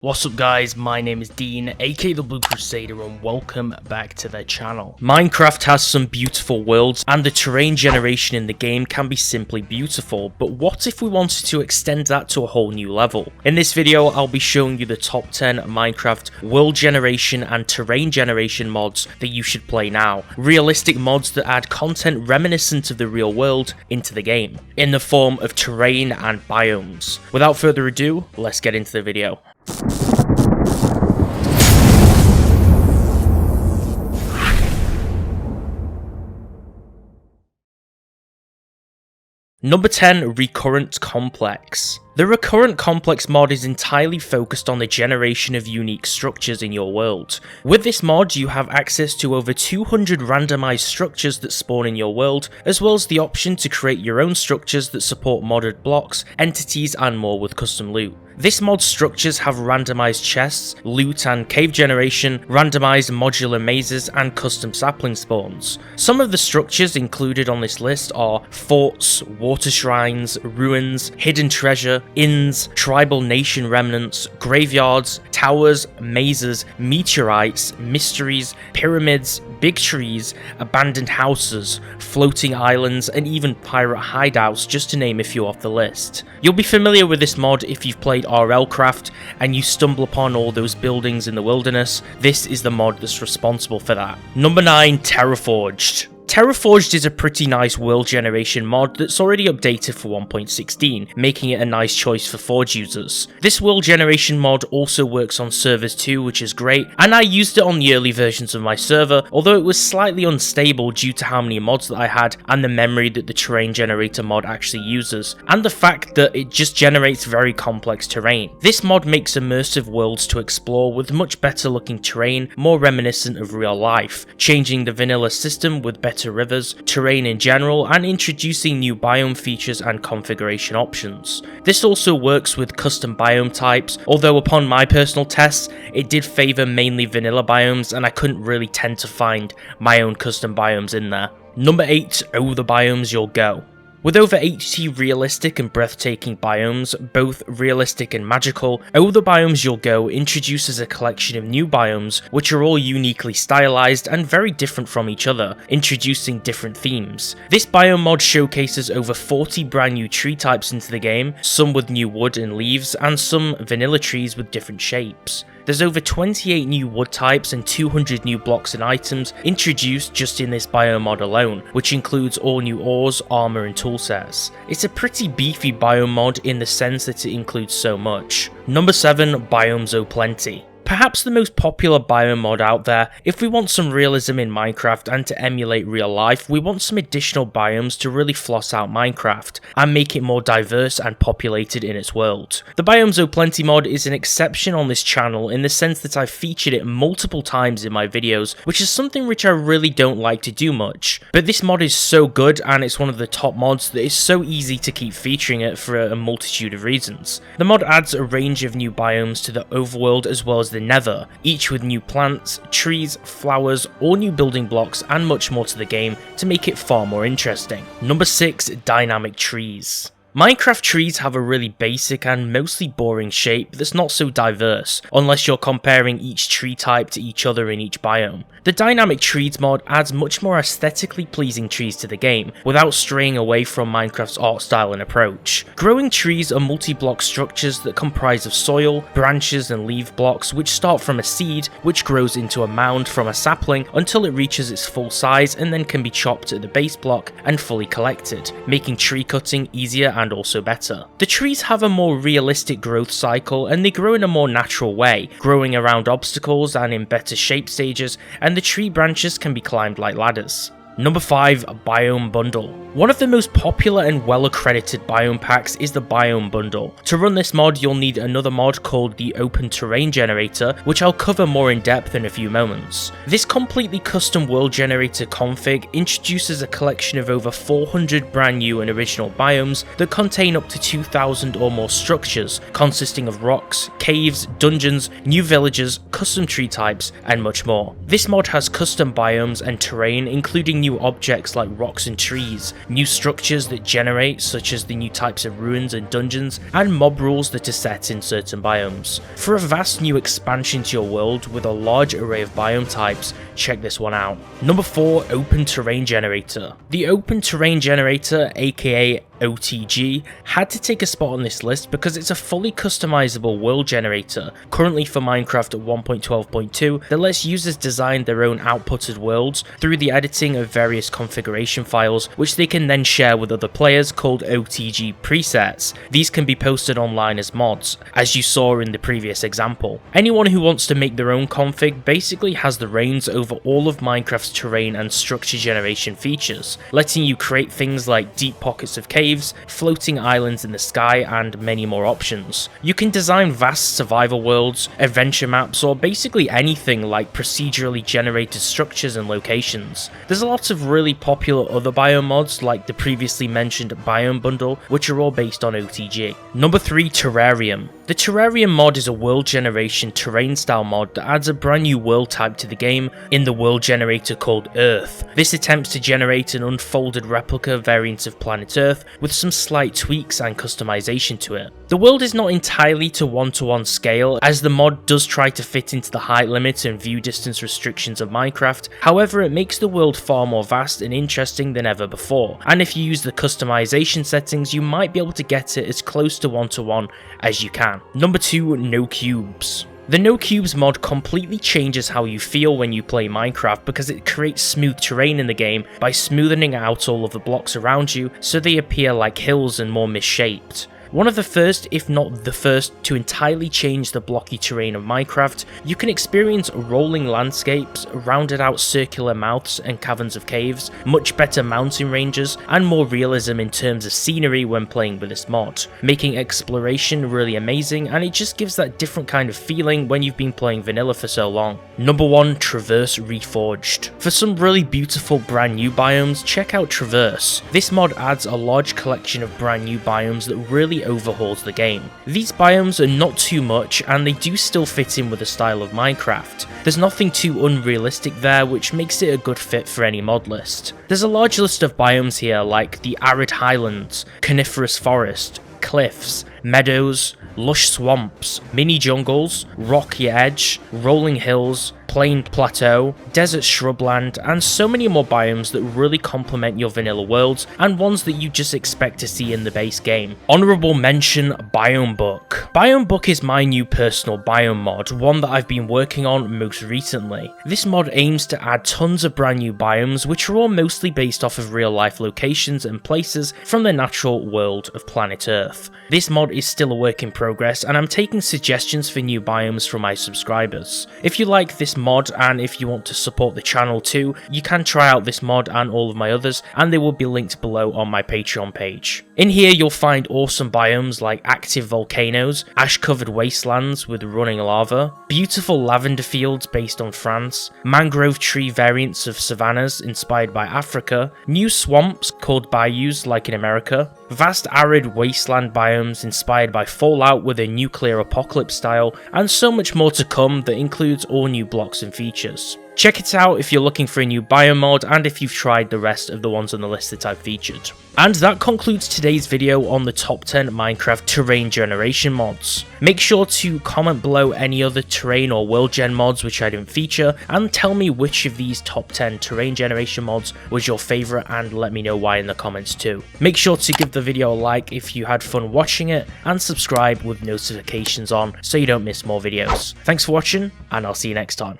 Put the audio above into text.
What's up guys, my name is Dean, aka the Blue Crusader, and welcome back to the channel. Minecraft has some beautiful worlds and the terrain generation in the game can be simply beautiful, but what if we wanted to extend that to a whole new level? In this video I'll be showing you the top 10 Minecraft world generation and terrain generation mods that you should play now. Realistic mods that add content reminiscent of the real world into the game, in the form of terrain and biomes. Without further ado, let's get into the video. Number 10, Recurrent Complex. The Recurrent Complex mod is entirely focused on the generation of unique structures in your world. With this mod, you have access to over 200 randomized structures that spawn in your world, as well as the option to create your own structures that support modded blocks, entities, and more with custom loot. This mod's structures have randomized chests, loot and cave generation, randomized modular mazes, and custom sapling spawns. Some of the structures included on this list are forts, water shrines, ruins, hidden treasure, inns, tribal nation remnants, graveyards, towers, mazes, meteorites, mysteries, pyramids, big trees, abandoned houses, floating islands, and even pirate hideouts, just to name a few off the list. You'll be familiar with this mod if you've played RLcraft and you stumble upon all those buildings in the wilderness. This is the mod that's responsible for that. Number 9, Terraforged. Terraforged is a pretty nice world generation mod that's already updated for 1.16, making it a nice choice for Forge users. This world generation mod also works on servers too, which is great, and I used it on the early versions of my server, although it was slightly unstable due to how many mods that I had and the memory that the terrain generator mod actually uses, and the fact that it just generates very complex terrain. This mod makes immersive worlds to explore with much better looking terrain, more reminiscent of real life, changing the vanilla system with better rivers, terrain in general, and introducing new biome features and configuration options. This also works with custom biome types, although upon my personal tests, it did favour mainly vanilla biomes and I couldn't really tend to find my own custom biomes in there. Number 8, Oh the Biomes You'll Go. With over 80 realistic and breathtaking biomes, both realistic and magical, Oh the Biomes You'll Go introduces a collection of new biomes which are all uniquely stylized and very different from each other, introducing different themes. This biome mod showcases over 40 brand new tree types into the game, some with new wood and leaves, and some vanilla trees with different shapes. There's over 28 new wood types and 200 new blocks and items introduced just in this biome mod alone, which includes all new ores, armor, and toolsets. It's a pretty beefy biome mod in the sense that it includes so much. Number 7, Biomes O Plenty. Perhaps the most popular biome mod out there. If we want some realism in Minecraft and to emulate real life, we want some additional biomes to really floss out Minecraft and make it more diverse and populated in its world. The Biomes O Plenty mod is an exception on this channel in the sense that I've featured it multiple times in my videos, which is something which I really don't like to do much. But this mod is so good and it's one of the top mods that it's so easy to keep featuring it for a multitude of reasons. The mod adds a range of new biomes to the overworld as well as the Nether, each with new plants, trees, flowers, all new building blocks, and much more to the game to make it far more interesting. Number 6, Dynamic Trees. Minecraft trees have a really basic and mostly boring shape that's not so diverse, unless you're comparing each tree type to each other in each biome. The Dynamic Trees mod adds much more aesthetically pleasing trees to the game, without straying away from Minecraft's art style and approach. Growing trees are multi-block structures that comprise of soil, branches, and leaf blocks which start from a seed, which grows into a mound from a sapling until it reaches its full size and then can be chopped at the base block and fully collected, making tree cutting easier and also better. The trees have a more realistic growth cycle and they grow in a more natural way, growing around obstacles and in better shape stages, and the tree branches can be climbed like ladders. Number 5, Biome Bundle. One of the most popular and well accredited biome packs is the Biome Bundle. To run this mod you'll need another mod called the OpenTerrainGenerator, which I'll cover more in depth in a few moments. This completely custom world generator config introduces a collection of over 400 brand new and original biomes that contain up to 2,000 or more structures, consisting of rocks, caves, dungeons, new villages, custom tree types, and much more. This mod has custom biomes and terrain, including new new objects like rocks and trees, new structures that generate such as the new types of ruins and dungeons, and mob rules that are set in certain biomes. For a vast new expansion to your world with a large array of biome types, check this one out. Number 4, OpenTerrainGenerator. The OpenTerrainGenerator, aka OTG, had to take a spot on this list because it's a fully customizable world generator, currently for Minecraft 1.12.2, that lets users design their own outputted worlds through the editing of various configuration files, which they can then share with other players, called OTG presets. These can be posted online as mods, as you saw in the previous example. Anyone who wants to make their own config basically has the reins over all of Minecraft's terrain and structure generation features, letting you create things like deep pockets of caves, floating islands in the sky, and many more options. You can design vast survival worlds, adventure maps, or basically anything like procedurally generated structures and locations. There's a lot of really popular other biome mods like the previously mentioned Biome Bundle, which are all based on OTG. Number 3, Terrarium. The Terrarium mod is a world generation terrain style mod that adds a brand new world type to the game in the world generator called Earth. This attempts to generate an unfolded replica variant of planet Earth with some slight tweaks and customization to it. The world is not entirely to one-to-one scale, as the mod does try to fit into the height limit and view distance restrictions of Minecraft. However, it makes the world far more vast and interesting than ever before, and if you use the customization settings, you might be able to get it as close to one-to-one as you can. Number 2, NoCubes. The NoCubes mod completely changes how you feel when you play Minecraft because it creates smooth terrain in the game by smoothing out all of the blocks around you so they appear like hills and more misshaped. One of the first, if not the first, to entirely change the blocky terrain of Minecraft, you can experience rolling landscapes, rounded out circular mouths and caverns of caves, much better mountain ranges, and more realism in terms of scenery when playing with this mod, making exploration really amazing, and it just gives that different kind of feeling when you've been playing vanilla for so long. Number 1, Traverse Reforged. For some really beautiful brand new biomes, check out Traverse. This mod adds a large collection of brand new biomes that really overhauls the game. These biomes are not too much and they do still fit in with the style of Minecraft. There's nothing too unrealistic there, which makes it a good fit for any mod list. There's a large list of biomes here like the arid highlands, coniferous forest, cliffs, meadows, lush swamps, mini jungles, rocky edge, rolling hills, plain plateau, desert shrubland, and so many more biomes that really complement your vanilla worlds and ones that you just expect to see in the base game. Honorable mention, Biome Book. Biome Book is my new personal biome mod, one that I've been working on most recently. This mod aims to add tons of brand new biomes which are all mostly based off of real life locations and places from the natural world of planet Earth. This mod is still a work in progress and I'm taking suggestions for new biomes from my subscribers. If you like this mod and if you want to support the channel too, you can try out this mod and all of my others, and they will be linked below on my Patreon page. In here you'll find awesome biomes like active volcanoes, ash covered wastelands with running lava, beautiful lavender fields based on France, mangrove tree variants of savannas inspired by Africa, new swamps called bayous like in America, vast arid wasteland biomes inspired by Fallout with a nuclear apocalypse style, and so much more to come that includes all new blocks and features. Check it out if you're looking for a new biome mod and if you've tried the rest of the ones on the list that I've featured. And that concludes today's video on the top 10 Minecraft terrain generation mods. Make sure to comment below any other terrain or world gen mods which I didn't feature, and tell me which of these top 10 terrain generation mods was your favourite, and let me know why in the comments too. Make sure to give the video a like if you had fun watching it, and subscribe with notifications on so you don't miss more videos. Thanks for watching, and I'll see you next time.